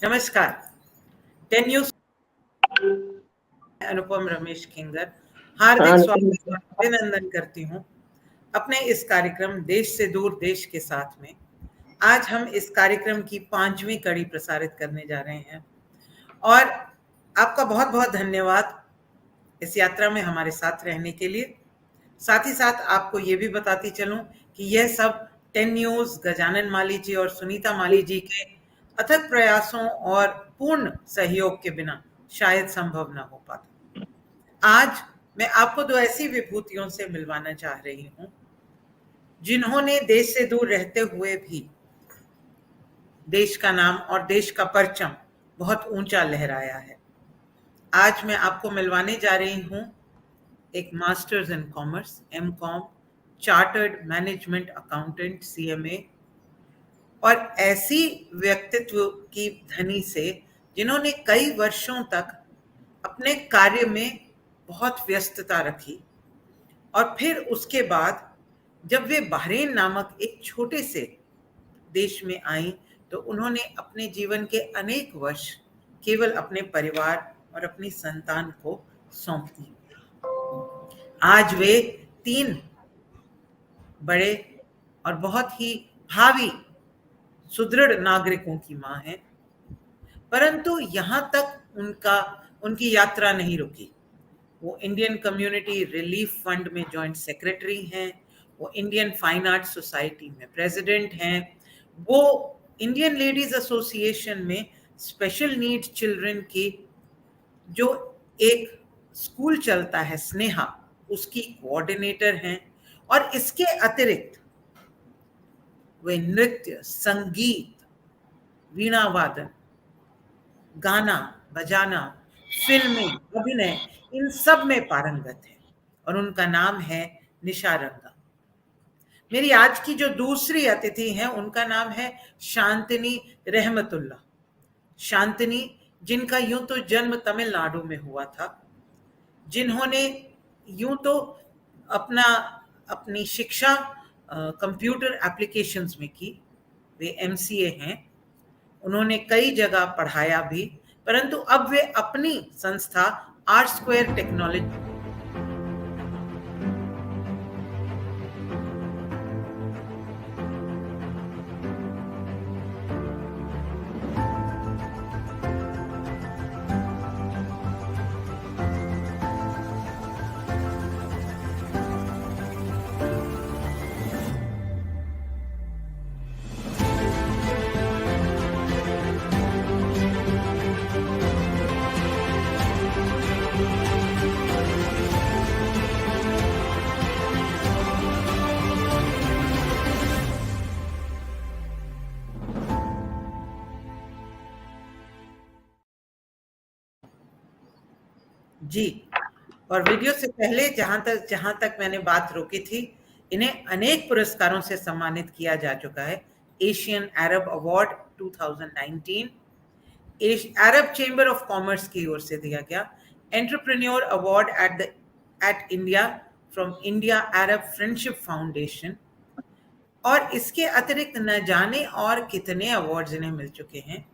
नमस्कार। 10 न्यूज अनुपम रमेश खिंगर हार्दिक स्वागत और अभिनंदन करती हूँ अपने इस कार्यक्रम देश से दूर देश के साथ में। आज हम इस कार्यक्रम की 5वीं कड़ी प्रसारित करने जा रहे हैं और आपका बहुत बहुत धन्यवाद इस यात्रा में हमारे साथ रहने के लिए। साथ ही साथ आपको ये भी बताती चलूं कि यह सब 10 न्यूज, गजानन माली जी और सुनीता माली जी के अथक प्रयासों और पूर्ण सहयोग के बिना शायद संभव ना हो पाता। आज मैं आपको दो ऐसी विभूतियों से मिलवाना चाह रही हूं जिन्होंने देश से दूर रहते हुए भी देश का नाम और देश का परचम बहुत ऊंचा लहराया है। आज मैं आपको मिलवाने जा रही हूं एक masters in commerce MCom, chartered management accountant CMA और ऐसी व्यक्तित्व की धनी से जिन्होंने कई वर्षों तक अपने कार्य में बहुत व्यस्तता रखी और फिर उसके बाद जब वे बहरीन नामक एक छोटे से देश में आई तो उन्होंने अपने जीवन के अनेक वर्ष केवल अपने परिवार और अपनी संतान को सौंप दिए। आज वे 3 बड़े और बहुत ही भावी सुदृढ़ नागरिकों की मां हैं, परंतु यहां तक उनकी यात्रा नहीं रुकी। वो इंडियन कम्युनिटी रिलीफ फंड में जॉइंट सेक्रेटरी हैं, वो इंडियन फाइन आर्ट सोसाइटी में प्रेसिडेंट हैं, वो इंडियन लेडीज एसोसिएशन में स्पेशल नीड चिल्ड्रन की जो एक स्कूल चलता है स्नेहा, उसकी कोऑर्डिनेटर हैं और इसके अतिरिक्त वे नृत्य, संगीत, वीणा वादन, गाना बजाना, फिल्में, अभिनय, इन सब में पारंगत है और उनका नाम है निशा रंगा। मेरी आज की जो दूसरी अतिथि हैं उनका नाम है शांतिनी रहमतुल्लाह। शांतिनी, जिनका यूं तो जन्म तमिलनाडु में हुआ था, जिन्होंने यूं तो अपनी शिक्षा कंप्यूटर एप्लीकेशंस में की, वे एमसीए हैं, उन्होंने कई जगह पढ़ाया भी, परंतु अब वे अपनी संस्था आर स्क्वायर टेक्नोलॉजी जी। और वीडियो से पहले जहां तक मैंने बात रोकी थी, इन्हें अनेक पुरस्कारों से सम्मानित किया जा चुका है। Asian Arab award 2019 Arab chamber of commerce की ओर से दिया गया, entrepreneur award eight India from India Arab friendship foundation, और इसके अतिरिक्त न जाने और कितने अवार्ड्स इन्हें मिल चुके हैं।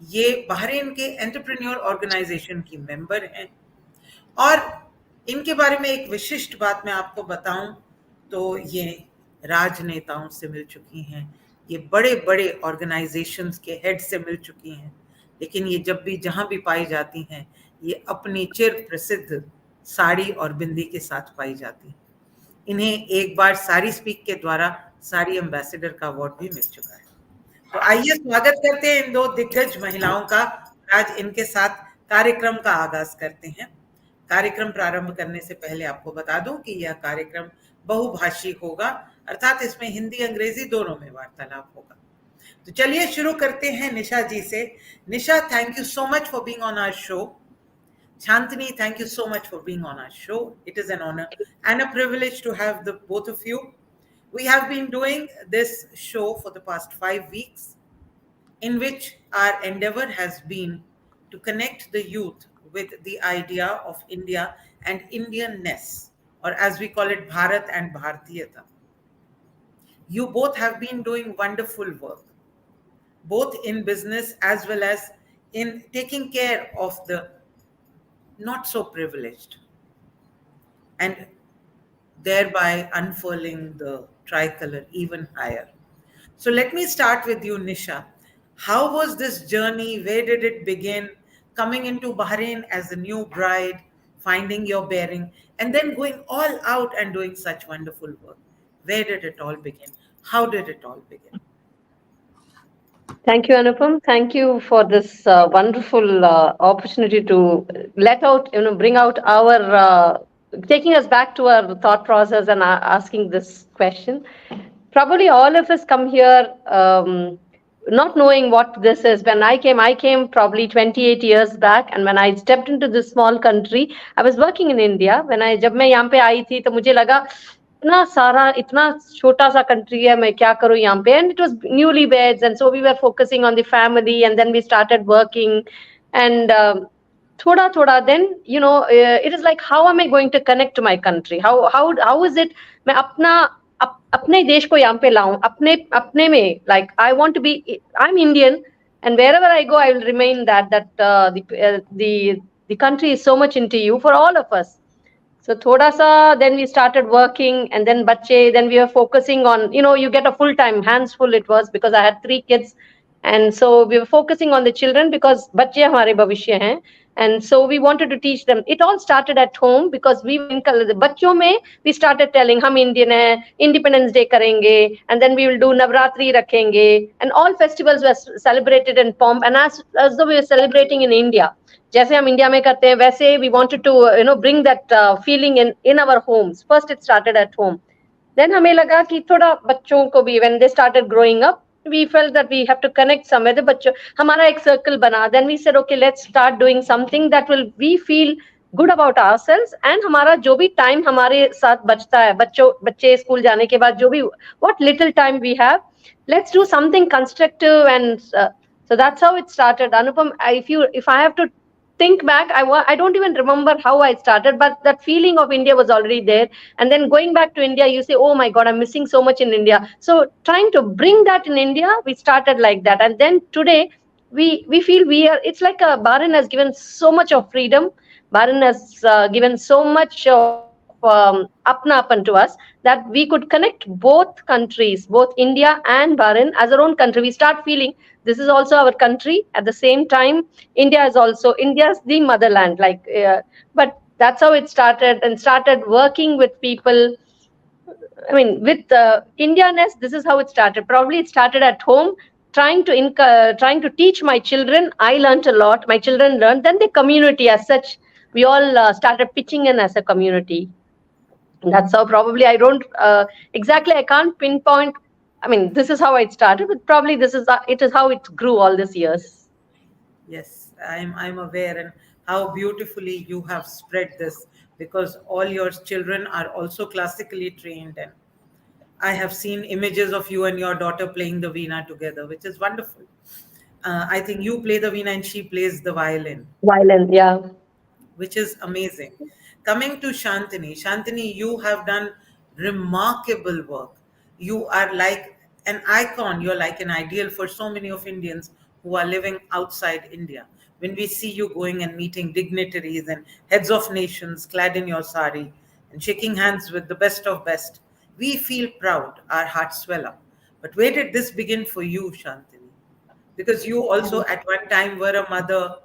ये बहरीन के एंटरप्रेन्योर ऑर्गेनाइजेशन की मेंबर हैं और इनके बारे में एक विशिष्ट बात मैं आपको बताऊं तो ये राजनेताओं से मिल चुकी हैं, ये बड़े बड़े ऑर्गेनाइजेशंस के हेड से मिल चुकी हैं, लेकिन ये जब भी जहां भी पाई जाती हैं ये अपनी चिर प्रसिद्ध साड़ी और बिंदी के साथ पाई जाती हैं। इन्हें एक बार सारी स्पीक के द्वारा साड़ी एम्बेसडर का अवार्ड भी मिल चुका है। तो आइए स्वागत करते हैं इन दो दिग्गज महिलाओं का। आज इनके साथ कार्यक्रम का आगाज करते हैं। कार्यक्रम प्रारंभ करने से पहले आपको बता दूं कि यह कार्यक्रम बहुभाषी होगा, अर्थात इसमें हिंदी अंग्रेजी दोनों में वार्तालाप होगा। तो चलिए शुरू करते हैं निशा जी से। Nisha, thank you so much for being on our show. Shantini, thank you so much for being on our show. It is an honor and a privilege to have the both of you. We have been doing this show for the past 5 weeks, in which our endeavor has been to connect the youth with the idea of India and Indianness, or as we call it, Bharat and Bhartiyata. You both have been doing wonderful work, both in business as well as in taking care of the not so privileged, and thereby unfurling the tricolor even higher. So let me start with you, Nisha. How was this journey? Where did it begin? Coming into Bahrain as a new bride, finding your bearing, and then going all out and doing such wonderful work. Where did it all begin? How did it all begin? Thank you, Anupam. Thank you for this wonderful opportunity to let out, bring out taking us back to our thought process and asking this question. Probably all of us come here not knowing what this is. When I came probably 28 years back, and when I stepped into this small country, I was working in India. जब मैं यहाँ पे आई थी तो मुझे लगा इतना सारा इतना छोटा सा कंट्री है मैं क्या करूँ यहाँ पे and it was newly weds and so we were focusing on the family and then we started working and thoda thoda then it is like how am I going to connect to my country, how is it मैं अपने देश को यहाँ पे लाऊं अपने अपने में like I want to be I'm Indian and wherever I go I will remain the country is so much into you for all of us. So thoda sa, then we started working, and then bache, then we were focusing on, you get a full time, hands full it was because I had 3 kids. And so we were focusing on the children because bache hamare bhavishya hain. And so we wanted to teach them. It all started at home because we were in bachon mein, we started telling, hum Indian hai, Independence Day karenge, and then we will do Navratri rakhenge. And all festivals were celebrated in pomp, and as though we were celebrating in India. जैसे हम India में करते हैं वैसे we wanted to bring that feeling in our homes. First it started at home, then हमें लगा कि थोड़ा बच्चों को भी when they started growing up we felt that we have to connect somewhere the बच्चों हमारा एक circle बना. Then we said okay, let's start doing something that will we feel good about ourselves and हमारा जो भी time हमारे साथ बचता है बच्चे स्कूल जाने के बाद जो भी what little time we have, let's do something constructive. And so that's how it started. Anupam, if I have to think back, I don't even remember how I started, but that feeling of India was already there. And then going back to India, you say, oh my God, I'm missing so much in India. So trying to bring that in India, we started like that. And then today, we feel it's like Bahrain has given so much of freedom. Bahrain has given so much of apnapan to us that we could connect both countries, both India and Bahrain as our own country. We start feeling this is also our country. At the same time, India's the motherland. But that's how it started, and started working with people. I mean, with Indianness, this is how it started. Probably it started at home, trying to teach my children. I learned a lot. My children learned. Then the community, as such, we all started pitching in as a community. That's how probably I don't exactly. I can't pinpoint. I mean, this is how it started, but probably it is how it grew all these years. Yes, I'm aware, and how beautifully you have spread this, because all your children are also classically trained, and I have seen images of you and your daughter playing the veena together, which is wonderful. I think you play the veena and she plays the violin, Violent, yeah. which is amazing. Coming to Shantini, Shantini, you have done remarkable work. You are like an icon. You're like an ideal for so many of Indians who are living outside India. When we see you going and meeting dignitaries and heads of nations clad in your sari and shaking hands with the best of best, we feel proud. Our hearts swell up. But where did this begin for you, Shantini? Because you also at one time were a mother,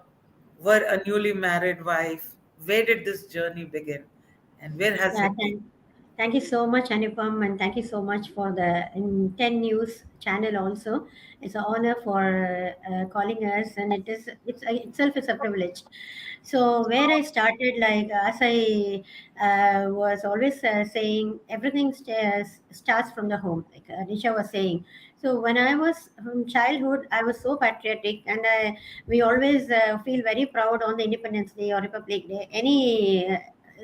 were a newly married wife. Where did this journey begin, and where has Yeah, it taken? thank you so much, Anupam, and thank you so much for the 10 News channel also. It's an honor for calling us, and it's itself is a privilege. So where I started, like as I was always saying, everything starts from the home, like Nisha was saying. So when I was from childhood, I was so patriotic, and we always feel very proud on the Independence Day or Republic Day.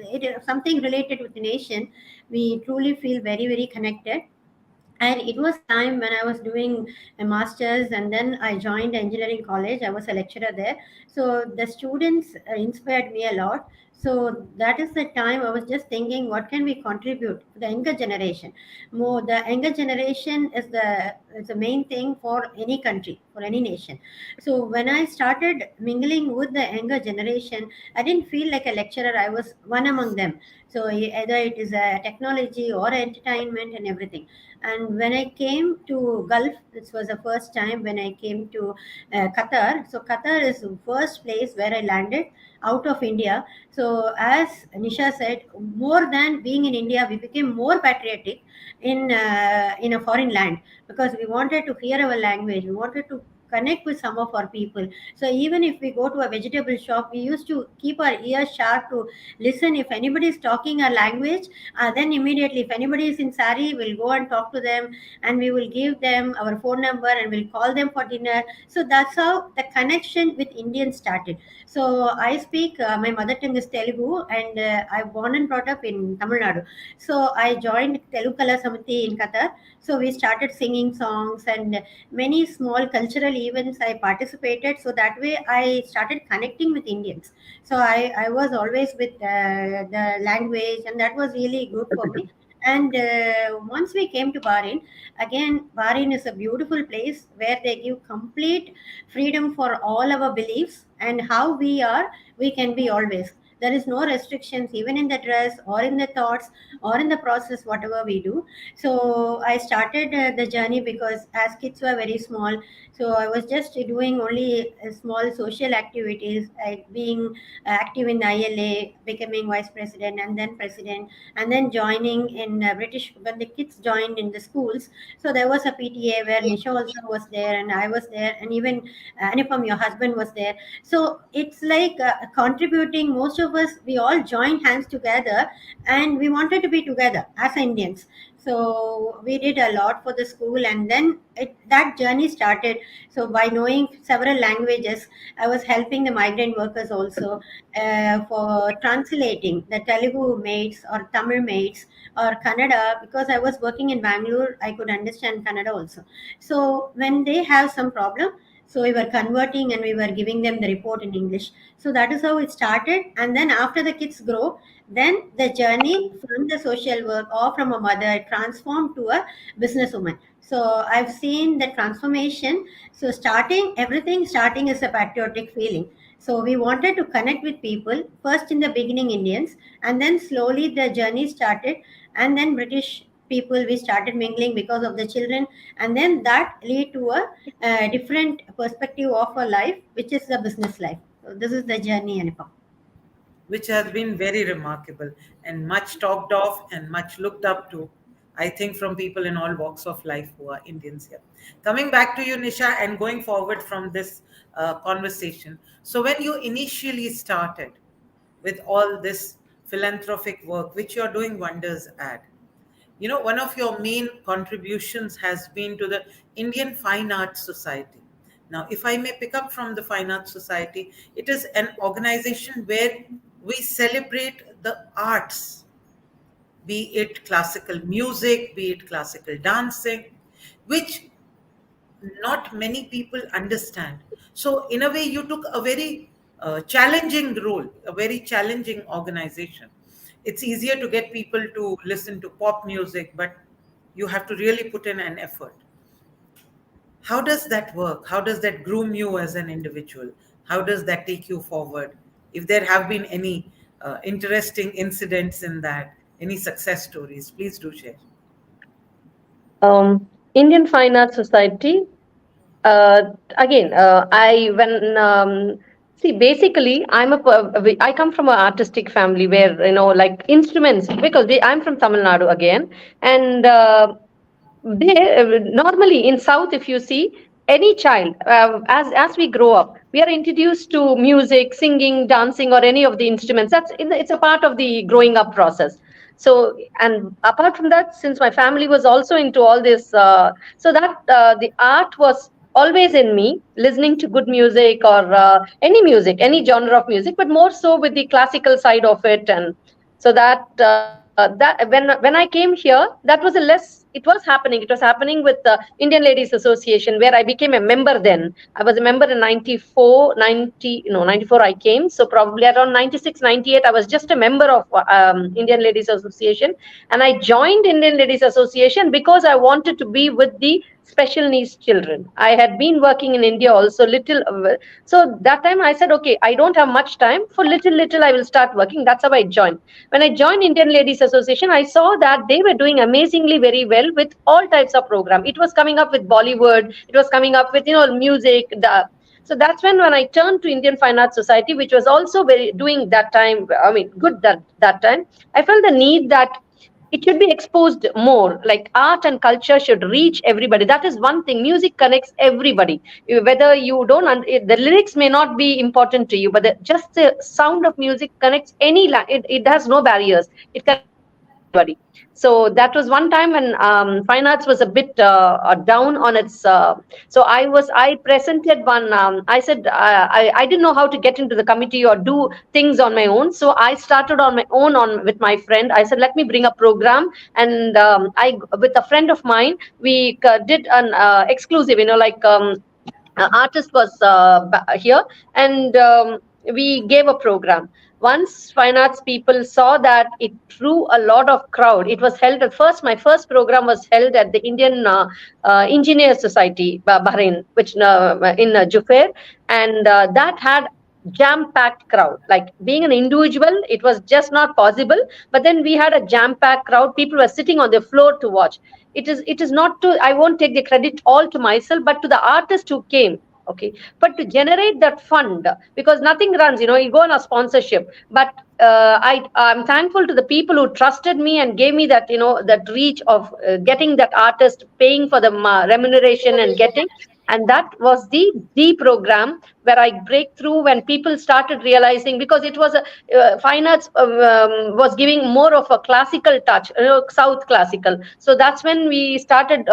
It is something related with the nation, we truly feel very very connected. And it was a time when I was doing a master's, and then I joined engineering college. I was a lecturer there, so the students inspired me a lot. So that is the time I was just thinking, what can we contribute to the younger generation? More, the younger generation is the main thing for any country, for any nation. So when I started mingling with the younger generation, I didn't feel like a lecturer. I was one among them. So either it is a technology or entertainment and everything. And when I came to Gulf, this was the first time when I came to Qatar. So Qatar is the first place where I landed out of India. So, as Nisha said, more than being in India, we became more patriotic in a foreign land because we wanted to hear our language. We wanted to connect with some of our people. So even if we go to a vegetable shop, we used to keep our ears sharp to listen. If anybody is talking our language, then immediately, if anybody is in sari, we'll go and talk to them, and we will give them our phone number and we'll call them for dinner. So that's how the connection with Indians started. So I speak, my mother tongue is Telugu, and I'm born and brought up in Tamil Nadu. So I joined Telugu Kala Samiti in Qatar. So we started singing songs and many small cultural events I participated. So that way I started connecting with Indians. So I was always with the language, and that was really good for me. And once we came to Bahrain, again, Bahrain is a beautiful place where they give complete freedom for all our beliefs, and how we are, we can be always. There is no restrictions even in the dress or in the thoughts or in the process, whatever we do. So I started the journey because as kids were very small, so I was just doing only small social activities like being active in ILA, becoming vice president and then president, and then joining in British when the kids joined in the schools. So there was a PTA where Nisha also was there and I was there, and even Anupam, your husband, was there. So it's like contributing. Most of us, we all joined hands together, and we wanted to be together as Indians. So we did a lot for the school, and then that journey started. So by knowing several languages, I was helping the migrant workers also for translating the Telugu mates or Tamil mates or Kannada, because I was working in Bangalore. I could understand Kannada also. So when they have some problem, so we were converting and we were giving them the report in English. So that is how it started. And then after the kids grow, then the journey from the social work or from a mother transformed to a businesswoman. So I've seen the transformation. So everything starting is a patriotic feeling. So we wanted to connect with people, first in the beginning Indians, and then slowly the journey started, and then British people we started mingling because of the children, and then that lead to a different perspective of a life, which is the business life. So this is the journey, Anupam. which has been very remarkable and much talked of and much looked up to, I think, from people in all walks of life who are Indians here. Coming back to you, Nisha, and going forward from this conversation. So, when you initially started with all this philanthropic work, which you're doing wonders at, one of your main contributions has been to the Indian Fine Arts Society. Now, if I may pick up from the Fine Arts Society, it is an organization where we celebrate the arts, be it classical music, be it classical dancing, which not many people understand. So, in a way, you took a very challenging role, a very challenging organization. It's easier to get people to listen to pop music, but you have to really put in an effort. How does that work? How does that groom you as an individual? How does that take you forward? If there have been any interesting incidents in that, any success stories, please do share. Indian Fine Arts Society. Again, I when see basically I come from an artistic family where like instruments, because I'm from Tamil Nadu again, and they normally in South, if you see any child, as we grow up, we are introduced to music, singing, dancing, or any of the instruments. It's a part of the growing up process. So, and apart from that, since my family was also into all this, so that the art was always in me, listening to good music or any music, any genre of music, but more so with the classical side of it. And so that that when I came here, that was a less. It was happening. It was happening with the Indian Ladies Association, where I became a member. Then I was a member in 94, 90, no, 94. I came, so probably around 96, 98. I was just a member of Indian Ladies Association, and I joined Indian Ladies Association because I wanted to be with the special needs children. I had been working in India also little, so that time I said, okay, I don't have much time. For little, I will start working. That's how I joined. When I joined Indian Ladies Association, I saw that they were doing amazingly very well with all types of program. It was coming up with Bollywood. It was coming up with music. So that's when I turned to Indian Fine Arts Society, which was also very doing that time. I mean, good that time. I felt the need that it should be exposed more, like art and culture should reach everybody. That is one thing. Music connects everybody, whether you don't the lyrics may not be important to you, but just the sound of music connects it has no barriers. It connects everybody. So that was one time when fine arts was a bit down on its. So I presented one. I said I didn't know how to get into the committee or do things on my own. So I started on my own with my friend. I said, let me bring a program, and I with a friend of mine we did an exclusive. Like. Artist was here, and we gave a program. Once fine arts people saw that it drew a lot of crowd, it was held at first. My first program was held at the Indian Engineer Society, Bahrain, which in Jufair, and that had jam packed crowd. Like being an individual, it was just not possible, but then we had a jam packed crowd. People were sitting on the floor to watch. It is not to, I won't take the credit all to myself, but to the artist who came. Okay, but to generate that fund, because nothing runs, you go on a sponsorship, but I'm thankful to the people who trusted me and gave me that, that reach of getting that artist, paying for the remuneration and getting. And that was the program where I break through, when people started realizing, because it was a fine arts was giving more of a classical touch, South classical. So that's when we started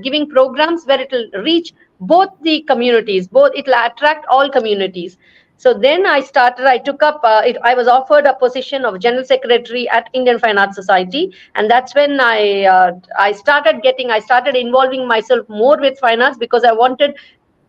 giving programs where it will reach both the communities, both it will attract all communities. So then I took up, I was offered a position of General Secretary at Indian Fine Arts Society. And that's when I started involving myself more with fine arts, because I wanted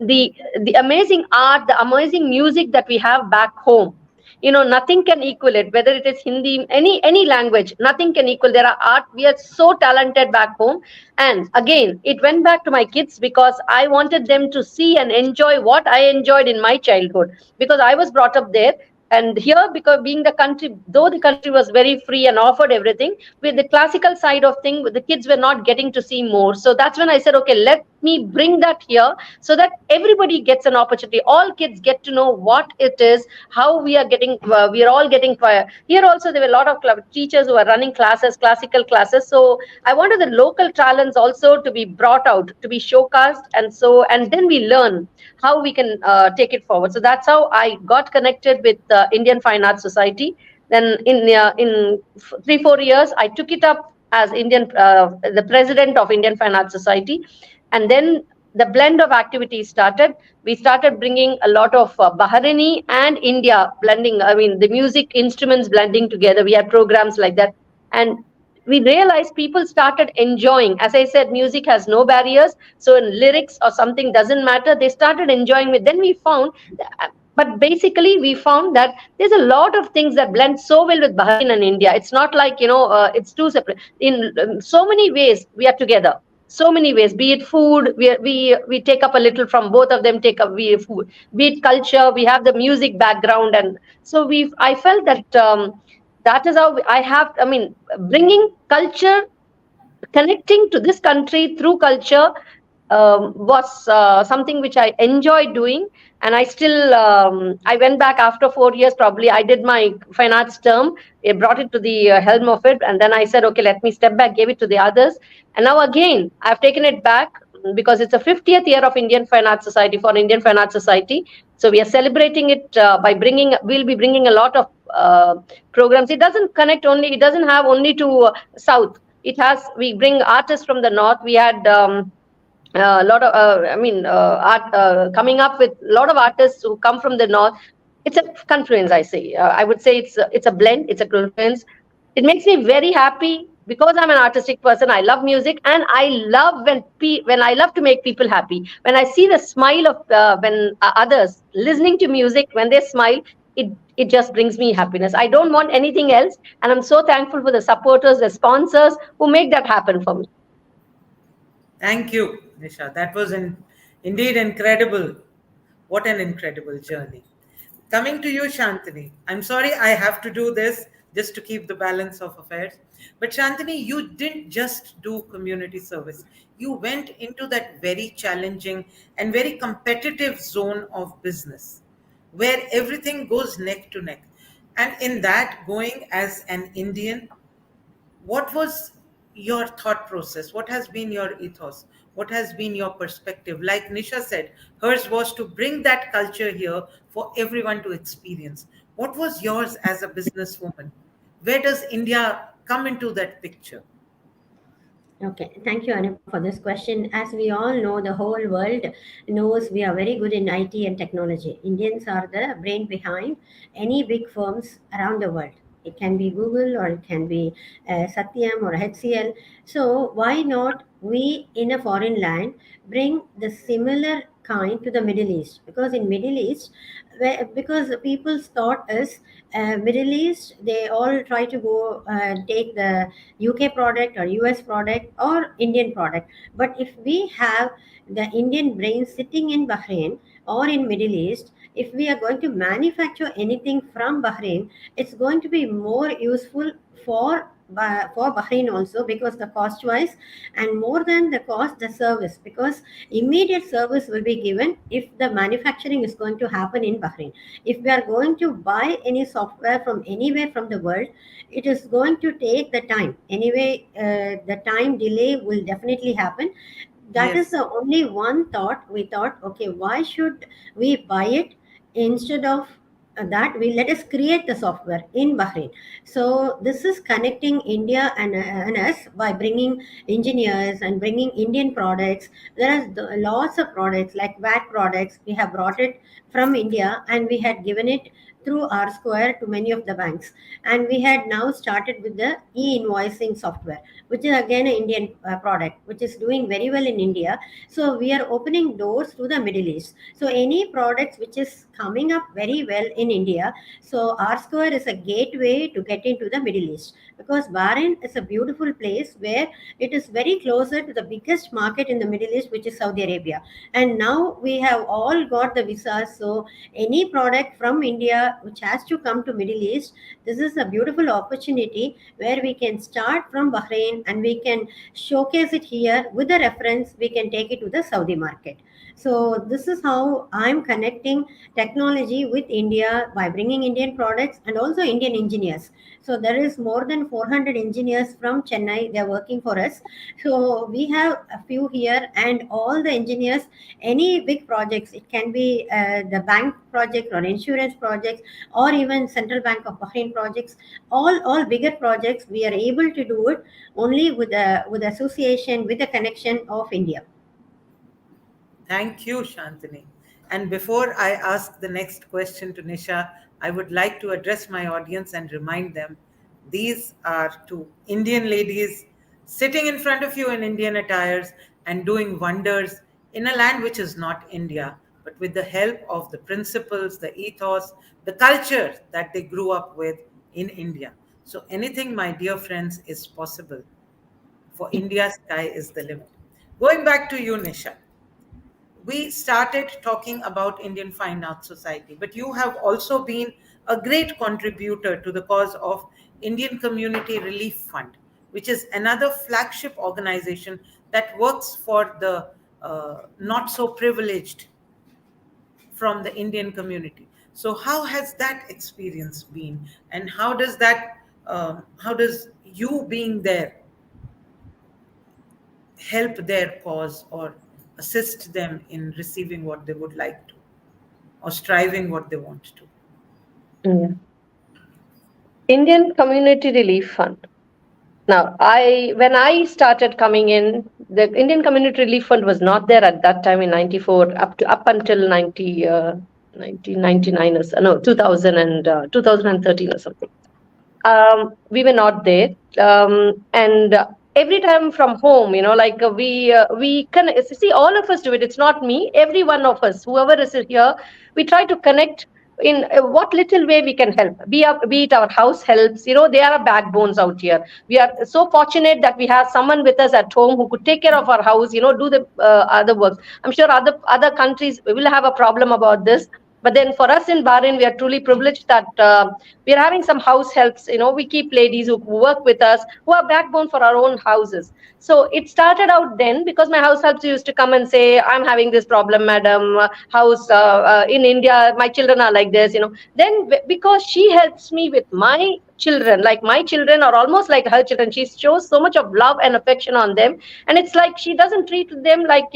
the amazing art, the amazing music that we have back home. Nothing can equal it, whether it is Hindi, any language, nothing can equal. There are art, we are so talented back home. And again, it went back to my kids, because I wanted them to see and enjoy what I enjoyed in my childhood, because I was brought up there. And here, because being the country, though the country was very free and offered everything, with the classical side of thing, the kids were not getting to see more. So that's when I said, okay, let me bring that here, so that everybody gets an opportunity. All kids get to know what it is, how we are all getting here. Also, there were a lot of teachers who are running classes, classical classes. So I wanted the local talents also to be brought out, to be showcased, and then we learn how we can take it forward. So that's how I got connected with Indian Fine Arts Society. Then in 3-4 years, I took it up as the president of Indian Fine Arts Society. And then the blend of activities started. We started bringing a lot of Bahraini and India blending. I mean, the music instruments blending together. We had programs like that. And we realized people started enjoying. As I said, music has no barriers. So in lyrics or something doesn't matter. They started enjoying it. Then we found, but basically we found that there's a lot of things that blend so well with Bahrain and India. It's not like, it's two separate. In so many ways, we are together. So many ways, be it food, we take up a little from both of them, take up food, be it culture, we have the music background. And so I felt that that is how bringing culture, connecting to this country through culture was something which I enjoyed doing. And I still, I went back after 4 years, probably. I did my fine arts term, I brought it to the helm of it. And then I said, okay, let me step back, gave it to the others. And now again, I've taken it back, because it's the 50th year of Indian Fine Arts Society, for Indian Fine Arts Society. So we are celebrating it we'll be bringing a lot of programs. It doesn't have only to South. We bring artists from the North. We had a lot of art coming up with a lot of artists who come from the North. it's a confluence, I say. I would say it's a blend, it's a confluence. It makes me very happy because I'm an artistic person. I love music, and I love when I love to make people happy. When I see the smile of when others listening to music, when they smile, it just brings me happiness. I don't want anything else, and I'm so thankful for the supporters, the sponsors who make that happen for me. Thank you, Nisha. That was indeed incredible. What an incredible journey. Coming to you, Shantini. I'm sorry I have to do this just to keep the balance of affairs. But Shantini, you didn't just do community service. You went into that very challenging and very competitive zone of business where everything goes neck to neck. And in that, going as an Indian, what was your thought process? What has been your ethos? What has been your perspective? Like Nisha said, hers was to bring that culture here for everyone to experience. What was yours as a businesswoman? Where does India come into that picture? Okay, thank you, Anu, for this question. As we all know, the whole world knows we are very good in IT and technology. Indians are the brain behind any big firms around the world. It can be Google or it can be Satyam or HCL. So why not we in a foreign land bring the similar kind to the Middle East? Because in Middle East, because people thought us Middle East, they all try to go take the UK product or US product or Indian product. But if we have the Indian brain sitting in Bahrain or in Middle East, if we are going to manufacture anything from Bahrain, it's going to be more useful for for Bahrain also, because the cost wise, and more than the cost, the service, because immediate service will be given if the manufacturing is going to happen in Bahrain. If we are going to buy any software from anywhere from the world, it is going to take the time anyway. The time delay will definitely happen. That is Yes. the only one thought. We thought, okay, why should we buy it? Instead of that, we let us create the software in Bahrain. So this is connecting India and us by bringing engineers and bringing Indian products. There are lots of products like VAT products. We have brought it from India and we had given it through R Square to many of the banks. And we had now started with the e-invoicing software, which is again an Indian product, which is doing very well in India. So we are opening doors to the Middle East. So any products which is coming up very well in India, so R Square is a gateway to get into the Middle East, because Bahrain is a beautiful place where it is very closer to the biggest market in the Middle East, which is Saudi Arabia. And now we have all got the visas. So any product from India which has to come to Middle East, this is a beautiful opportunity where we can start from Bahrain and we can showcase it here. With a reference, we can take it to the Saudi market. So this is how I'm connecting technology with India by bringing Indian products and also Indian engineers. So there is more than 400 engineers from Chennai. They're working for us. So we have a few here, and all the engineers, any big projects, it can be the bank project or insurance projects or even Central Bank of Bahrain projects, all bigger projects, we are able to do it only with association, with the connection of India. Thank you, Shantini. And before I ask the next question to Nisha, I would like to address my audience and remind them these are two Indian ladies sitting in front of you in Indian attires and doing wonders in a land which is not India, but with the help of the principles, the ethos, the culture that they grew up with in India. So anything, my dear friends, is possible. For India, sky is the limit. Going back to you, Nisha, we started talking about Indian Fine Arts Society, but you have also been a great contributor to the cause of Indian Community Relief Fund, which is another flagship organization that works for the not so privileged from the Indian community. So, how has that experience been, and how does you being there help their cause or assist them in receiving what they would like to or striving what they want to? Yeah. Indian Community Relief Fund. Now, when I started coming in, the Indian Community Relief Fund was not there at that time in '94 up until 90. 1999 or so, no, 2000 and 2013 or something. We were not there, and every time from home, like we can see, all of us do it. It's not me. Every one of us, whoever is here, we try to connect in what little way we can help. Be it our house helps. They are our backbones out here. We are so fortunate that we have someone with us at home who could take care of our house. Do the other works. I'm sure other countries will have a problem about this. But then for us in Bahrain, we are truly privileged that we are having some house helps. We keep ladies who work with us, who are backbone for our own houses. So it started out then because my house helps used to come and say, I'm having this problem, madam, house in India, my children are like this. Then because she helps me with my children, like my children are almost like her children, she shows so much of love and affection on them. And it's like she doesn't treat them like,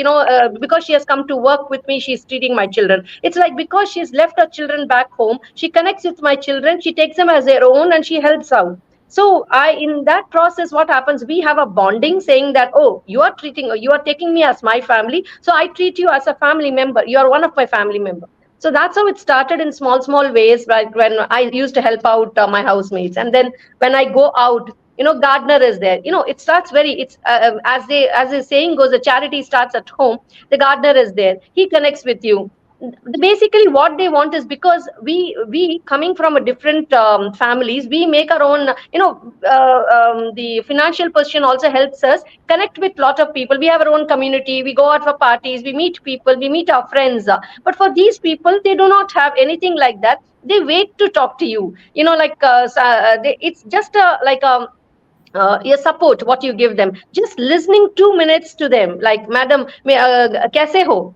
because she has come to work with me, she's treating my children. It's like because she's left her children back home, she connects with my children, she takes them as their own, and she helps out. So in that process, what happens, we have a bonding saying that, oh, you are taking me as my family, so I treat you as a family member, you are one of my family member. So that's how it started, in small ways, like when I used to help out my housemates. And then when I go out, gardener is there. It starts it's as the saying goes, the charity starts at home. The gardener is there, he connects with you. Basically what they want is, because we coming from a different families, we make our own, the financial position also helps us connect with lot of people. We have our own community, we go out for parties, we meet people, we meet our friends. But for these people, they do not have anything like that. They wait to talk to you, like it's just like your support, what you give them, just listening 2 minutes to them, like, madam, kaise ho,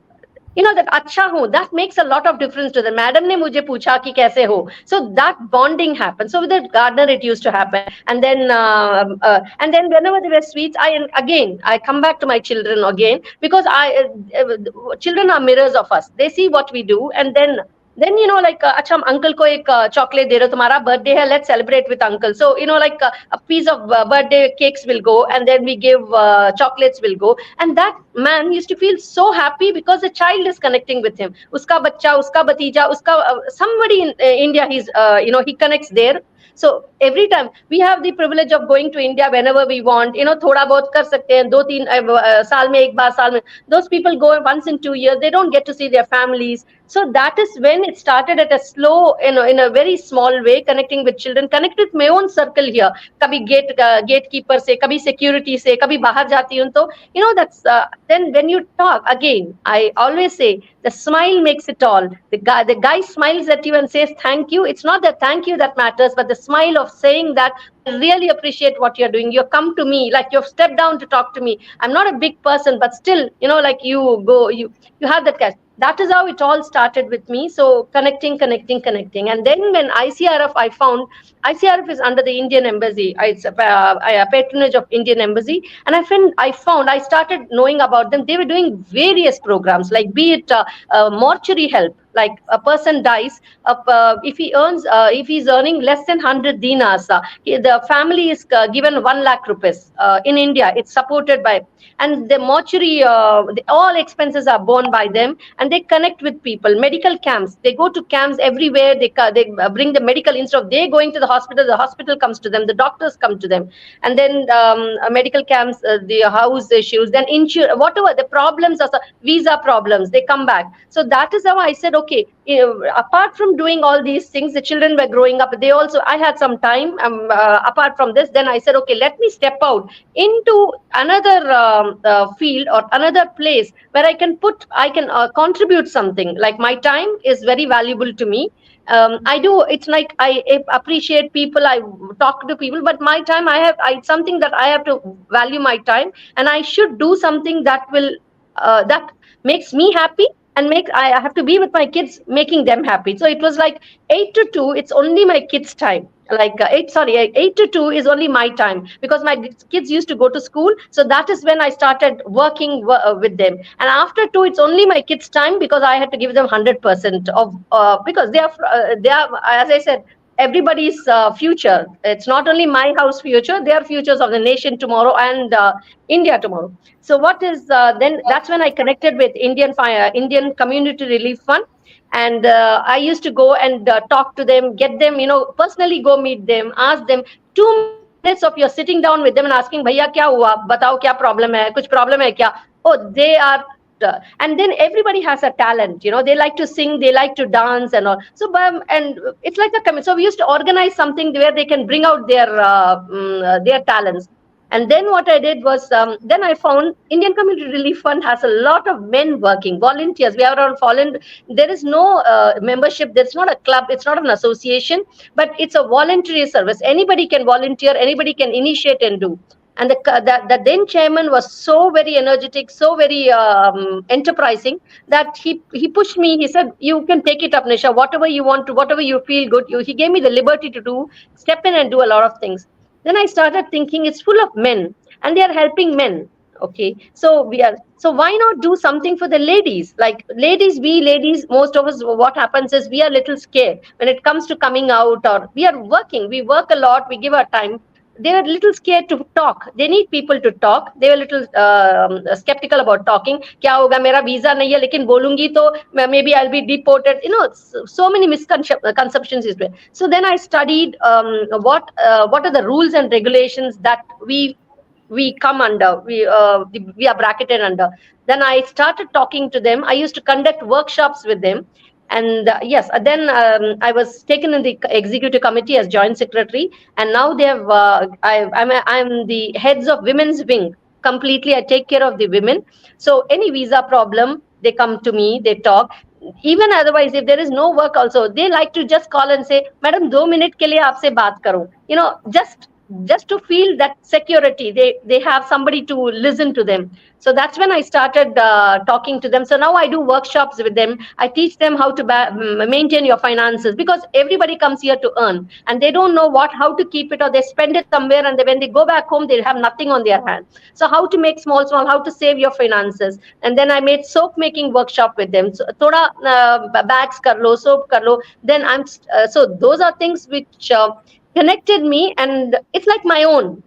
that acha ho, that makes a lot of difference to them. Madam ne mujhe pucha ki kaise ho. So that bonding happens. So with the gardener it used to happen. And then whenever there were sweets, I come back to my children again, because children are mirrors of us. They see what we do, and then like, acha, hum uncle ko ek chocolate de rahe ho, tumhara birthday hai, let's celebrate with uncle. So like a piece of birthday cakes will go, and then we give chocolates will go. And that man used to feel so happy, because the child is connecting with him, uska bachcha, uska batija, uska somebody in India, he's he connects there. So every time we have the privilege of going to India whenever we want, thoda bahut kar sakte hain, 2-3 saal mein ek baar, saal mein. Those people go once in 2 years, they don't get to see their families. So that is when it started, at a slow, in a very small way, connecting with children, connect with my own circle here. Kabhi gatekeeper se, kabhi security se, kabhi bahar jati hu, to that's then when you talk again, I always say, the smile makes it all. The guy smiles at you and says thank you. It's not the thank you that matters, but the smile of saying that, I really appreciate what you're doing. You've come to me, like you've stepped down to talk to me. I'm not a big person, but still, like you have that cash. That is how it all started with me. So connecting. And then when ICRF, I found ICRF is under the Indian Embassy. It's a patronage of Indian Embassy. And I started knowing about them. They were doing various programs, like be it mortuary help. Like a person dies, if he's earning less than 100 dinars, the family is given 1 lakh rupees. In India, it's supported by, and the mortuary, all expenses are borne by them, and they connect with people. Medical camps, they go to camps everywhere. They bring the medical, instead of they going to the hospital comes to them, the doctors come to them. And then medical camps, the house issues, then whatever the problems are, visa problems, they come back. So that is how I said, okay, apart from doing all these things, the children were growing up. I had some time apart from this. Then I said, okay, let me step out into another field or another place where I can contribute something. Like, my time is very valuable to me. It's like I appreciate people, I talk to people, but my time, it's something that I have to value my time, and I should do something that will that makes me happy, and I have to be with my kids, making them happy. So it was like 8 to 2, it's only my kids' time. Like 8 to 2 is only my time, because my kids used to go to school. So that is when I started working with them. And after 2, it's only my kids' time, because I had to give them 100% of because they are, as I said, everybody's future. It's not only my house future, they are futures of the nation tomorrow and India tomorrow. So what is then? That's when I connected with Indian Community Relief Fund, and I used to go and talk to them, get them, personally go meet them, ask them. 2 minutes of you're sitting down with them and asking, "Bhaiya, kya hua? Batao, kya problem hai? Kuch problem hai kya?" Oh, they are and then everybody has a talent, they like to sing, they like to dance and all. So and it's like so we used to organize something where they can bring out their talents. And then what I did was, then I found Indian Community Relief Fund has a lot of men working, volunteers. We have around fallen. There is no membership. There's not a club. It's not an association, but it's a voluntary service. Anybody can volunteer. Anybody can initiate and do. And the then chairman was so very energetic, so very enterprising, that he pushed me. He said, "You can take it up, Nisha. Whatever you want to, whatever you feel good." He gave me the liberty to do, step in and do a lot of things. Then I started thinking, it's full of men and they are helping men. Okay, so why not do something for the ladies? Like ladies, we ladies, most of us, what happens is we are a little scared when it comes to coming out, or we are working, we work a lot, we give our time. They are a little scared to talk. They need people to talk. They were a little skeptical about talking. क्या होगा, मेरा visa नहीं है, लेकिन बोलूंगी तो maybe I'll be deported. So many misconceptions is there. So then I studied what are the rules and regulations that we come under, we are bracketed under. Then I started talking to them. I used to conduct workshops with them. And yes, then I was taken in the executive committee as joint secretary, and now they have I'm the heads of women's wing. Completely I take care of the women. So any visa problem, they come to me, they talk. Even otherwise, if there is no work also, they like to just call and say, "Madam, 2 minute ke liye aapse baat karu." Just to feel that security, they have somebody to listen to them. So that's when I started talking to them. So now I do workshops with them. I teach them how to maintain your finances, because everybody comes here to earn and they don't know how to keep it, or they spend it somewhere, and when they go back home they have nothing on their hand. So how to make small how to save your finances. And then I made soap making workshop with them. So thoda bags kar lo, soap kar lo. Then so those are things which connected me, and it's like my own.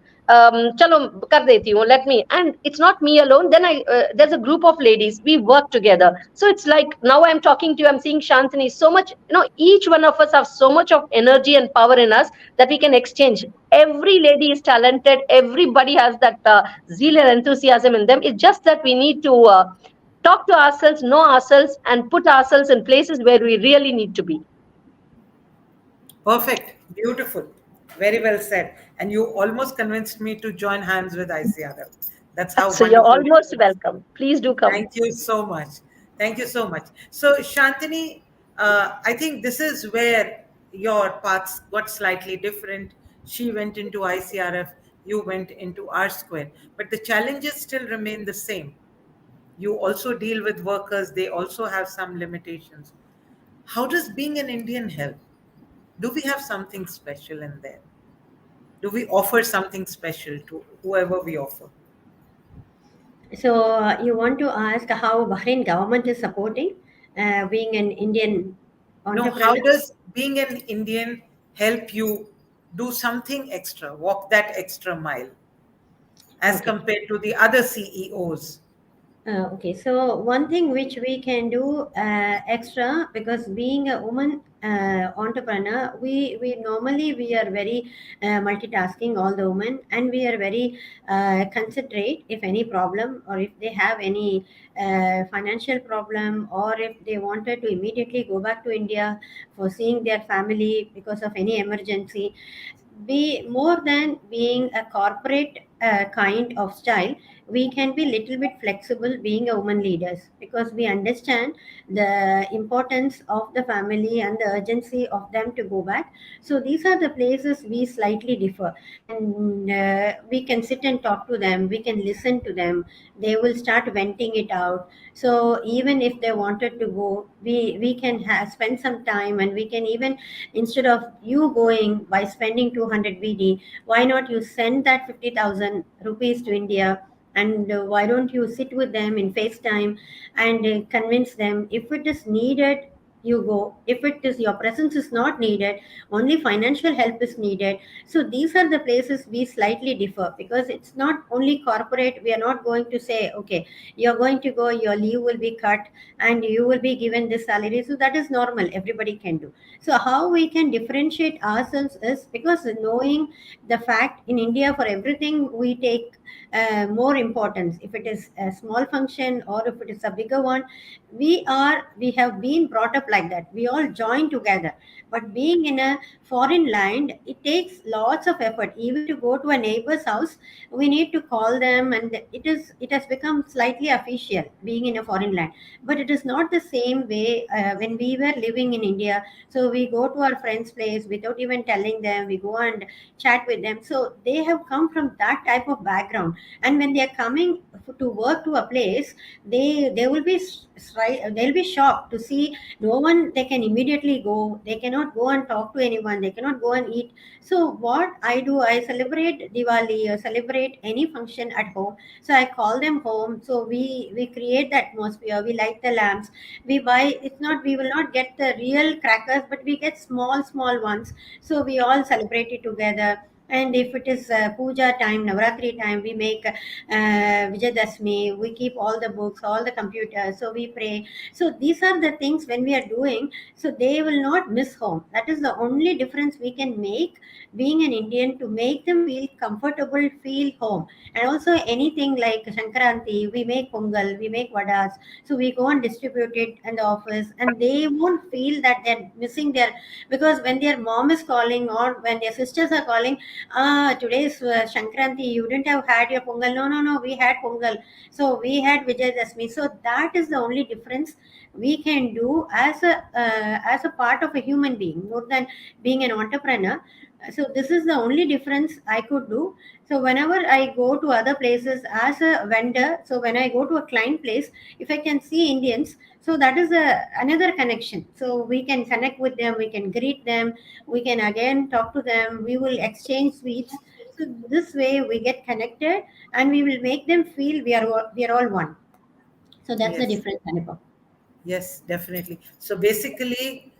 Chalo kar deti hu, let me. And it's not me alone. Then there's a group of ladies, we work together. So it's like, now I'm talking to you, I'm seeing Shantini, so much, each one of us have so much of energy and power in us that we can exchange. Every lady is talented, everybody has that zeal and enthusiasm in them. It's just that we need to talk to ourselves, know ourselves, and put ourselves in places where we really need to be. Perfect. Beautiful. Very well said. And you almost convinced me to join hands with ICRF. That's how So you're wonderful it almost is. welcome. Please do come. Thank you so much. Thank you so much. So, Shantini, I think this is where your paths got slightly different. She went into ICRF, you went into R Square, but the challenges still remain the same. You also deal with workers, they also have some limitations. How does being an Indian help? Do we have something special in there? Do we offer something special to whoever we offer? So you want to ask how Bahrain government is supporting being an Indian No, how entrepreneur? does being an Indian help you do something extra, walk that extra mile as Okay. compared to the other CEOs? Okay, so one thing which we can do extra, because being a woman entrepreneur, we normally we are very multitasking, all the women, and we are very considerate if any problem, or if they have any financial problem, or if they wanted to immediately go back to India for seeing their family because of any emergency. Be more than being a corporate kind of style, we can be little bit flexible being a woman leaders, because we understand the importance of the family and the urgency of them to go back. So these are the places we slightly differ, and we can sit and talk to them, we can listen to them, they will start venting it out. So even if they wanted to go, we can spend some time, and we can even, instead of you going by spending 200 BD, why not you send that 50,000 rupees to India, and why don't you sit with them in FaceTime and convince them if it is needed you go. If it is your presence is not needed, only financial help is needed. So these are the places we slightly differ, because it's not only corporate. We are not going to say, okay, you're going to go, your leave will be cut, and you will be given this salary. So that is normal, everybody can do. So how we can differentiate ourselves is because knowing the fact in India, for everything we take more importance. If it is a small function or if it is a bigger one, we have been brought up like that. We all join together. But being in a foreign land, it takes lots of effort. Even to go to a neighbor's house, we need to call them, and it has become slightly official being in a foreign land. But it is not the same way when we were living in India. So we go to our friend's place without even telling them. We go and chat with them. So they have come from that type of background, and when they are coming to work to a place, they will be they'll be shocked to see no one. They can immediately go. They cannot go and talk to anyone. They cannot go and eat. So what I do, I celebrate Diwali or celebrate any function at home. So I call them home. So we create the atmosphere. We light the lamps. We buy. It's not, we will not get the real crackers, but we get small ones. So we all celebrate it together. And if it is puja time, Navratri time, we make Vijayadashmi. We keep all the books, all the computers. So we pray. So these are the things when we are doing. So they will not miss home. That is the only difference we can make, being an Indian, to make them feel comfortable, feel home. And also anything like Shankranti, we make Pongal, we make Vadas. So we go and distribute it in the office, and they won't feel that they're missing their, because when their mom is calling or when their sisters are calling, today is Shankranti, you didn't have had your Pongal. No, we had Pongal. So we had Vijayadashmi. So that is the only difference we can do as a part of a human being, more than being an entrepreneur. So this is the only difference I could do. So whenever I go to other places as a vendor, so when I go to a client place, if I can see Indians, so that is another connection. So we can connect with them, we can greet them, we can again talk to them, we will exchange sweets. So this way we get connected, and we will make them feel we are all one. So that's the Yes. difference, Anupam. Yes, definitely. So basically,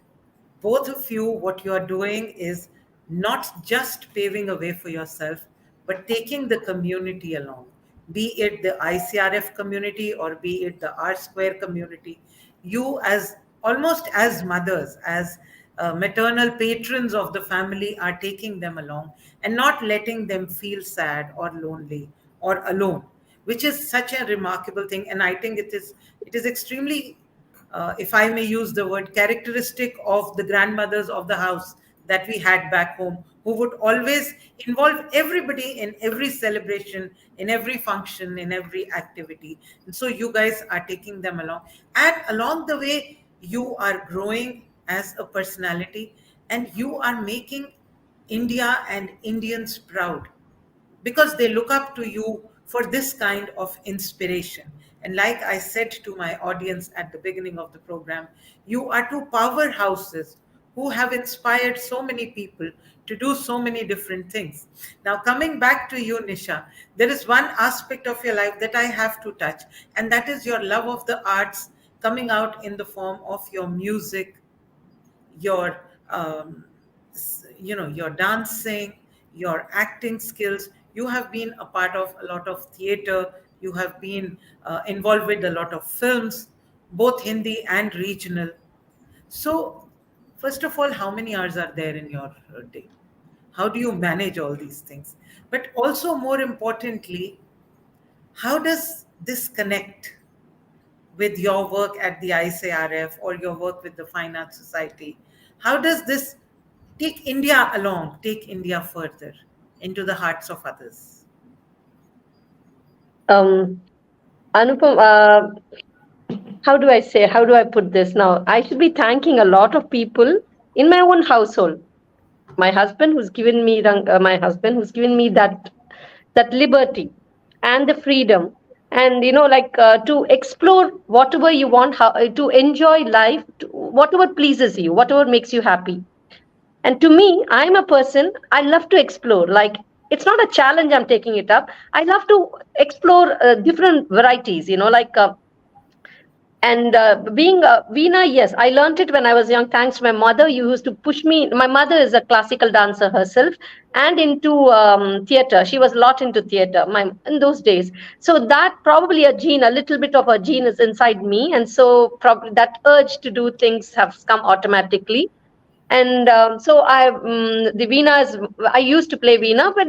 both of you, what you are doing is not just paving a way for yourself, but taking the community along, be it the ICRF community or be it the R Square community. You, as almost as mothers, as maternal patrons of the family, are taking them along and not letting them feel sad or lonely or alone, which is such a remarkable thing. And I think it is extremely, if I may use the word, characteristic of the grandmothers of the house that we had back home, who would always involve everybody in every celebration, in every function, in every activity. And so you guys are taking them along. And along the way, you are growing as a personality, and you are making India and Indians proud, because they look up to you for this kind of inspiration. And like I said to my audience at the beginning of the program, you are two powerhouses who have inspired so many people to do so many different things. Now, coming back to you, Nisha, there is one aspect of your life that I have to touch, and that is your love of the arts coming out in the form of your music, your your dancing, your acting skills. You have been a part of a lot of theater. You have been involved with a lot of films, both Hindi and regional. So first of all, how many hours are there in your day? How do you manage all these things? But also, more importantly, how does this connect with your work at the ICRF or your work with the Fine Arts Society? How does this take India along, take India further into the hearts of others? Um, Anupam, how do I say, how do I put this now? I should be thanking a lot of people in my own household. My husband who's given me that liberty and the freedom, and like to explore whatever you want, how to enjoy life, whatever pleases you, whatever makes you happy. And to me, I'm a person, I love to explore. Like, it's not a challenge I'm taking it up. I love to explore different varieties, like And being Veena, yes, I learned it when I was young, thanks to my mother. You used to push me. My mother is a classical dancer herself and into theater. She was a lot into theater in those days. So that probably a gene, a little bit of a gene is inside me. And so probably that urge to do things has come automatically. And so the veena is, I used to play veena, but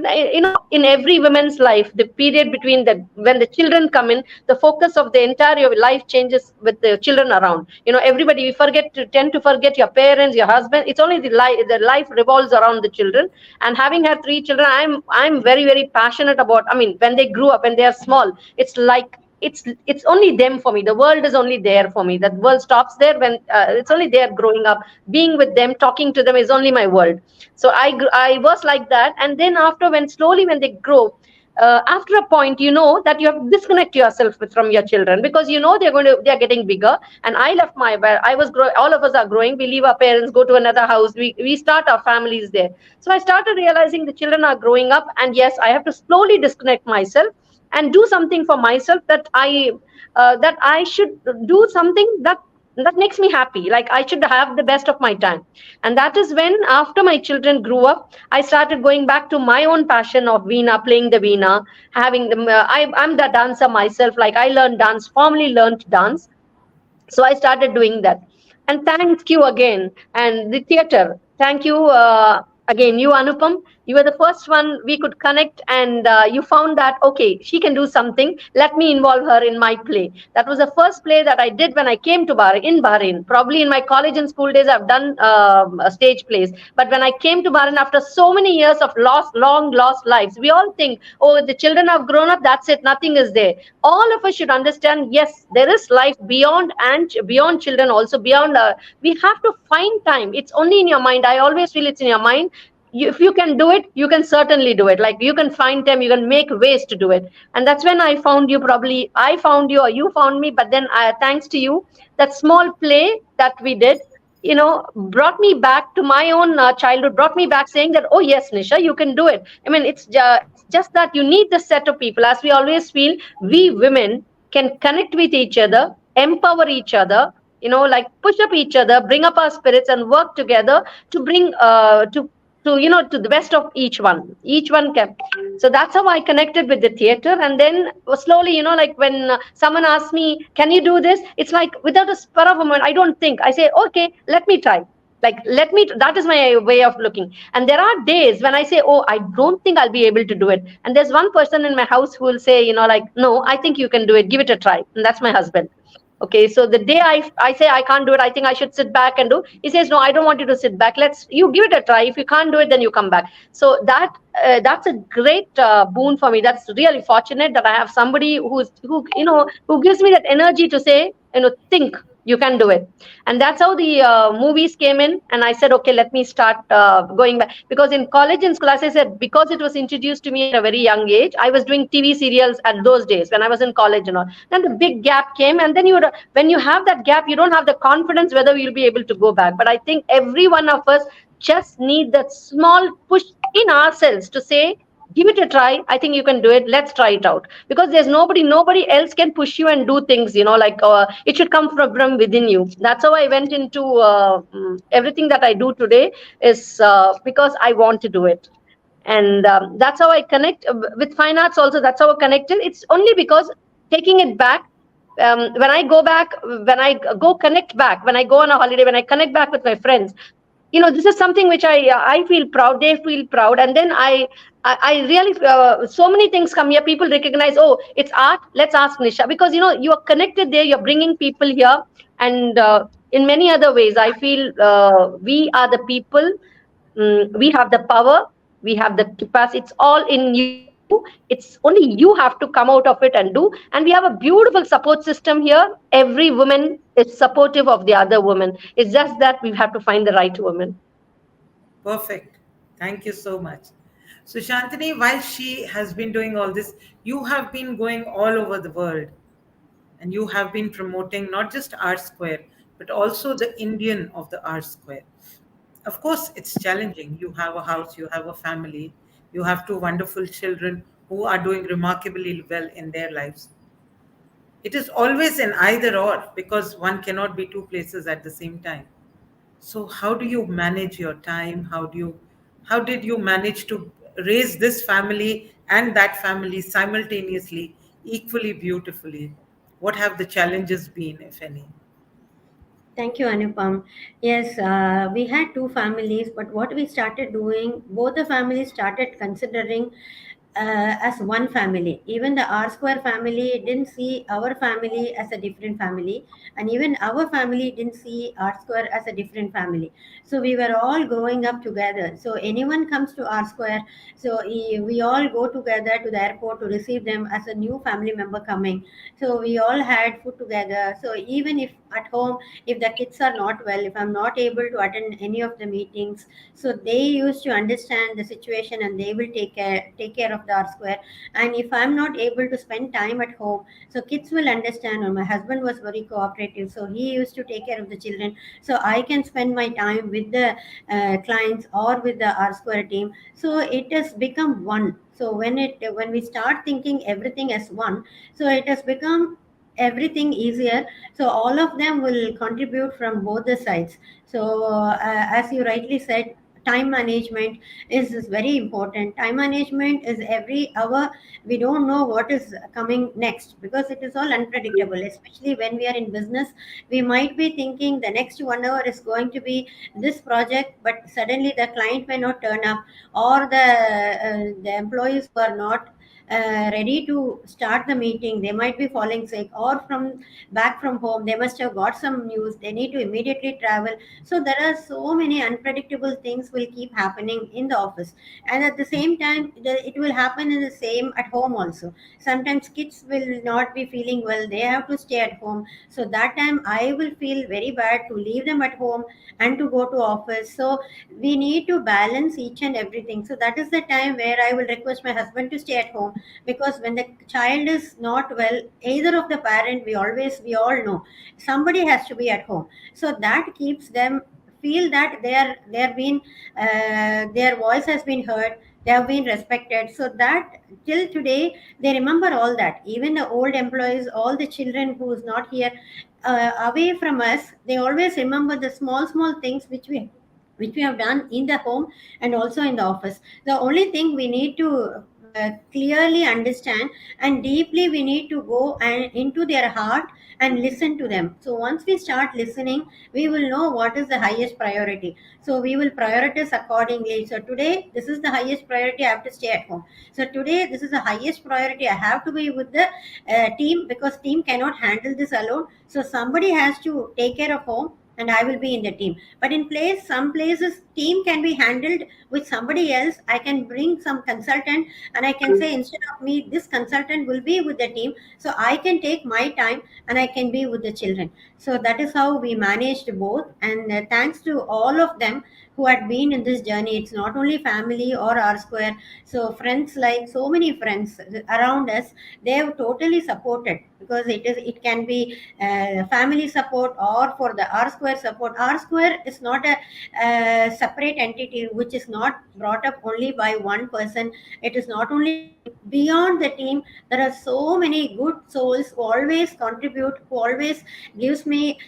in every woman's life, the period between when the children come in, the focus of the entire life changes with the children around. Everybody, we tend to forget your parents, your husband. It's only the life revolves around the children. And having had three children, I'm very, very passionate about, when they grew up, when they are small, it's like it's only them for me. The world is only there for me. That world stops there when it's only there growing up. Being with them, talking to them is only my world. So I was like that. And then after, when they grow, after a point, that you have to disconnect yourself from your children, because they're getting bigger. And I left where I was growing. All of us are growing. We leave our parents, go to another house. We start our families there. So I started realizing the children are growing up, and yes, I have to slowly disconnect myself and do something for myself, that I should do something that makes me happy. Like, I should have the best of my time. And that is when, after my children grew up, I started going back to my own passion of veena, playing the veena, having them. I'm the dancer myself. Like, I learned dance, formally learned dance. So I started doing that. And thank you again. And the theater, thank you again, you Anupam. You were the first one we could connect, and you found that, okay, she can do something, let me involve her in my play. That was the first play that I did when I came to Bahrain. Probably in my college and school days I've done stage plays, but when I came to Bahrain, after so many years of long lost lives, we all think, oh, the children have grown up, that's it, nothing is there. All of us should understand, yes, there is life beyond, and beyond children also, beyond we have to find time. It's only in your mind. I always feel it's in your mind. If you can do it, you can certainly do it. Like, you can find time, you can make ways to do it. And that's when I found you. Probably I found you, or you found me, but then thanks to you, that small play that we did, brought me back to my own childhood, brought me back, saying that, oh yes, Nisha, you can do it. It's just that you need the set of people. As we always feel, we women can connect with each other, empower each other, like push up each other, bring up our spirits, and work together to bring to the best of each one can. So that's how I connected with the theater. And then slowly, like, when someone asks me, can you do this, it's like, without a spur of a moment, I don't think, I say, okay, let me try. Like, that is my way of looking. And there are days when I say, oh, I don't think I'll be able to do it. And there's one person in my house who will say, like, no, I think you can do it, give it a try. And that's my husband. Okay, so the day I say I can't do it, I think I should sit back and do, he says, no, I don't want you to sit back, you give it a try. If you can't do it, then you come back. So that's a great boon for me. That's really fortunate that I have somebody who gives me that energy to say, think you can do it. And that's how the movies came in. And I said, okay, let me start going back. Because in college and school, as I said, because it was introduced to me at a very young age, I was doing TV serials at those days when I was in college and all. Then the big gap came. And then when you have that gap, you don't have the confidence whether you'll be able to go back. But I think every one of us just need that small push in ourselves to say, give it a try. I think you can do it. Let's try it out. Because there's nobody else can push you and do things, like it should come from within you. That's how I went into everything that I do today, is because I want to do it. And that's how I connect with fine arts also. That's how I connected. It's only because taking it back, when I go back, when I go connect back, when I go on a holiday, when I connect back with my friends, this is something which I feel proud. They feel proud. And then I really, so many things come here. People recognize, oh, it's art. Let's ask Nisha. Because, you are connected there. You're bringing people here. And in many other ways, I feel we are the people. We have the power. We have the capacity. It's all in you. It's only you have to come out of it and do. And we have a beautiful support system here. Every woman is supportive of the other woman. It's just that we have to find the right woman. Perfect. Thank you so much. So, Shantini, while she has been doing all this, you have been going all over the world, and you have been promoting not just R Square, but also the Indian of the R Square. Of course, it's challenging. You have a house, you have a family, you have two wonderful children who are doing remarkably well in their lives. It is always an either or, because one cannot be two places at the same time. So how do you manage your time? How did you manage to raise this family and that family simultaneously, equally beautifully? What have the challenges been, if any? Thank you, Anupam. Yes, we had two families, but what we started doing, both the families started considering as one family. Even the R square family didn't see our family as a different family, and even our family didn't see R square as a different family. So we were all growing up together. So anyone comes to R square, so we all go together to the airport to receive them as a new family member coming. So we all had food together. So even if at home, if the kids are not well, if I'm not able to attend any of the meetings, so they used to understand the situation and they will take care of the R square. And if I'm not able to spend time at home, so kids will understand. Or my husband was very cooperative, so he used to take care of the children, so I can spend my time with the clients or with the R square team. So it has become one. So when we start thinking everything as one, so it has become everything easier. So all of them will contribute from both the sides. So as you rightly said, time management is very important. Time management is every hour. We don't know what is coming next because it is all unpredictable, especially when we are in business. We might be thinking the next 1 hour is going to be this project, but suddenly the client may not turn up, or the employees who are not ready to start the meeting, they might be falling sick, or from back from home they must have got some news, they need to immediately travel. So there are so many unpredictable things will keep happening in the office. And at the same time, it will happen in the same at home also. Sometimes kids will not be feeling well, they have to stay at home. So that time I will feel very bad to leave them at home and to go to office. So we need to balance each and everything. So that is the time where I will request my husband to stay at home, because when the child is not well, either of the parent, we all know somebody has to be at home. So that keeps them feel that they are being their voice has been heard, they have been respected. So that till today they remember all that. Even the old employees, all the children who is not here, away from us, they always remember the small small things which we have done in the home and also in the office. The only thing we need to clearly understand, and deeply we need to go and into their heart and listen to them. So once we start listening, we will know what is the highest priority. So we will prioritize accordingly. So today this is the highest priority, I have to stay at home. So today this is the highest priority, I have to be with the team, because team cannot handle this alone. So somebody has to take care of home and I will be in the team. But in place, some places team can be handled with somebody else. I can bring some consultant and I can say, instead of me, this consultant will be with the team. So I can take my time and I can be with the children. So that is how we managed both. And thanks to all of them who had been in this journey. It's not only family or R square. So friends, like so many friends around us, they have totally supported, because it can be family support or for the R square support. R square is not a separate entity which is not brought up only by one person. It is not only the team. Beyond the team, there are so many good souls who always contribute, who always gives me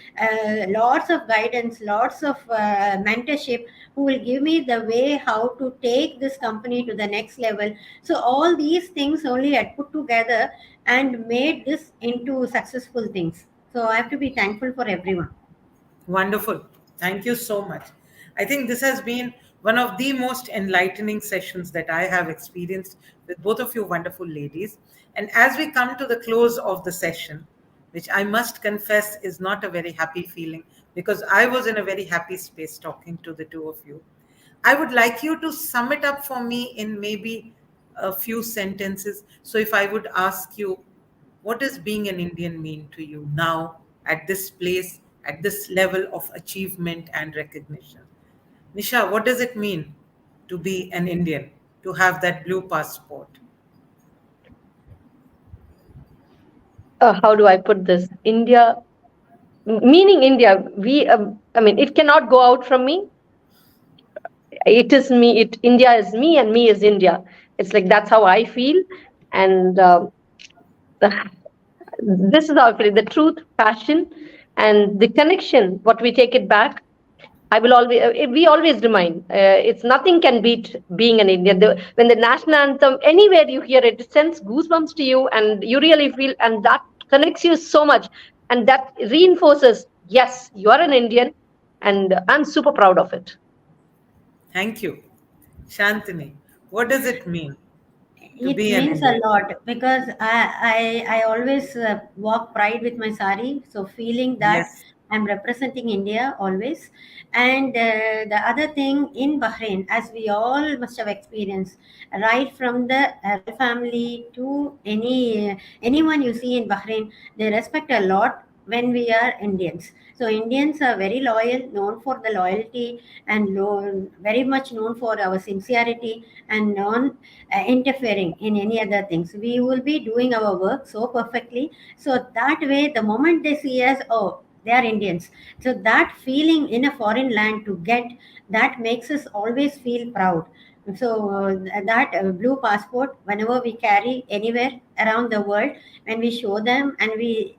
lots of guidance, lots of mentorship, who will give me the way how to take this company to the next level. So all these things only I put together and made this into successful things. So I have to be thankful for everyone. Wonderful. Thank you so much. I think this has been one of the most enlightening sessions that I have experienced with both of you wonderful ladies. And as we come to the close of the session, which I must confess is not a very happy feeling, because I was in a very happy space talking to the two of you, I would like you to sum it up for me in maybe a few sentences. So if I would ask you, what does being an Indian mean to you now, at this place, at this level of achievement and recognition? Nisha, what does it mean to be an Indian, to have that blue passport? How do I put this? India, meaning India, I mean, it cannot go out from me. It is me. India is me, and me is India. It's like that's how I feel, and This is our feeling, the truth, passion, and the connection, what we take it back. I will always, we always remind, it's nothing can beat being an Indian. When the national anthem, anywhere you hear it, it sends goosebumps to you, and you really feel, and that connects you so much. And that reinforces, yes, you are an Indian, and I'm super proud of it. Thank you. Shantini, what does it mean to It be an means a Indian? lot because I always walk pride with my sari, so feeling that Yes. I'm representing India always. And the other thing in Bahrain, as we all must have experienced, right from the royal family to anyone you see in Bahrain, they respect a lot when we are Indians. So Indians are very loyal, known for the loyalty, and very much known for our sincerity and non interfering in any other things. We will be doing our work so perfectly. So that way, the moment they see us, oh, they are Indians. So that feeling in a foreign land to get, that makes us always feel proud. So that blue passport, whenever we carry anywhere around the world, when we show them and we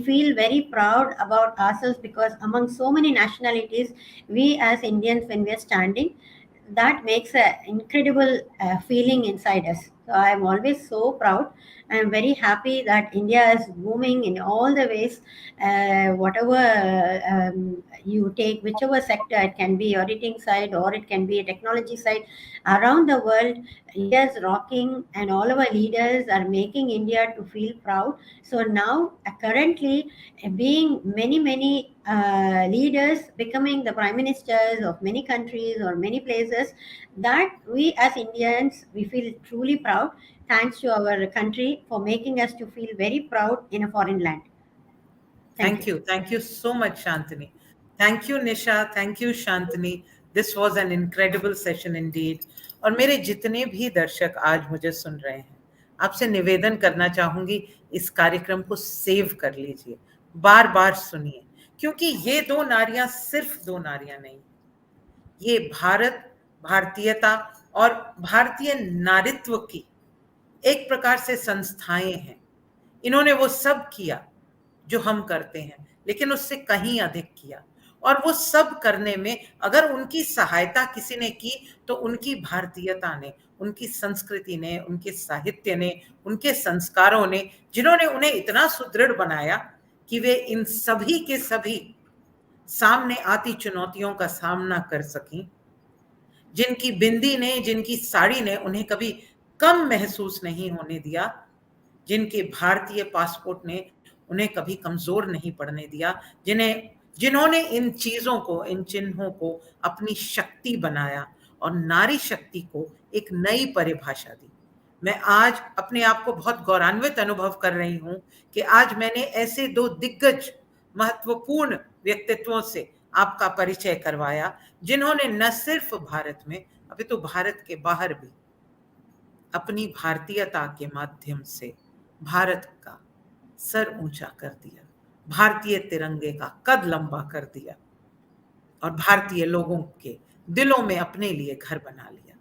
feel very proud about ourselves because among so many nationalities, we as Indians, when we are standing, that makes an incredible feeling inside us. So I'm always so proud. I'm very happy that India is booming in all the ways. Whatever you take, whichever sector, it can be auditing side or it can be a technology side, around the world, India is rocking, and all our leaders are making India to feel proud. So now, currently, being many leaders becoming the prime ministers of many countries or many places, that we as Indians, we feel truly proud, thanks to our country for making us to feel very proud in a foreign land. Thank Thank you. you. Thank you so much, Shantini. Thank you, Nisha. Thank you, Shantini. This was an incredible session indeed. और मेरे जितने भी दर्शक आज मुझे सुन रहे हैं, आपसे निवेदन करना चाहूंगी, इस कार्यक्रम को सेव कर लीजिए, बार बार सुनिए, क्योंकि ये दो नारियां सिर्फ दो नारियां नहीं, ये भारत, भारतीयता और भारतीय नारित्व की एक प्रकार से संस्थाएं हैं। इन्होंने वो सब किया जो हम करते हैं, लेकिन उससे कहीं अधिक किया। और वो सब करने में अगर उनकी सहायता किसी ने की, तो उनकी भारतीयता ने, उनकी संस्कृति ने, उनके साहित्य ने, उनके संस्कारों ने, जिन्होंने उन्हें इतना सुदृढ़ बनाया कि वे इन सभी के सभी सामने आती चुनौतियों का सामना कर सकें। जिनकी बिंदी ने, जिनकी साड़ी ने उन्हें कभी कम महसूस नहीं होने दिया, जिनके भारतीय पासपोर्ट ने उन्हें कभी कमजोर नहीं पड़ने दिया, जिन्होंने इन चीजों को, इन चिन्हों को अपनी शक्ति बनाया और नारी शक्ति को एक नई परिभाषा दी। मैं आज अपने आप को बहुत गौरवान्वित अनुभव कर रही हूं कि आज मैंने ऐसे दो दिग्गज महत्वपूर्ण व्यक्तित्वों से आपका परिचय करवाया, जिन्होंने न सिर्फ भारत में, अभी तो भारत के बाहर भी अपनी भारतीयता के माध्यम से भारत का सर ऊंचा कर दिया, भारतीय तिरंगे का कद लंबा कर दिया और भारतीय लोगों के दिलों में अपने लिए घर बना लिया।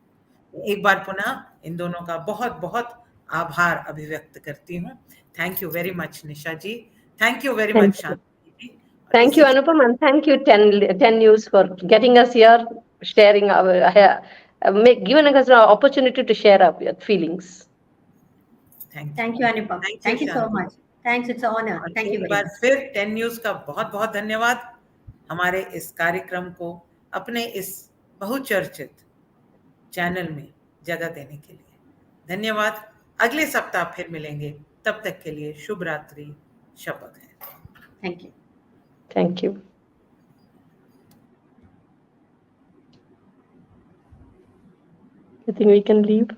एक बार पुनः इन दोनों का बहुत बहुत आभार अभिव्यक्त करती हूँ। Thank you very much Nisha ji, thank you very much Shanti ji. Thank you, Anupam, and thank you, 10 News, for getting us here, sharing giving us an opportunity to share our feelings. Thank you, Anupam. Thank you so much. Thanks, it's an honor. Thank you एक very बार much. फिर 10 news का बहुत बहुत धन्यवाद हमारे इस कार्यक्रम को अपने इस बहुचर्चित चैनल में जगह देने के लिए धन्यवाद। अगले सप्ताह फिर मिलेंगे, तब तक के लिए शुभ रात्रि, शपथ है। Thank you. Thank you. I think we can leave.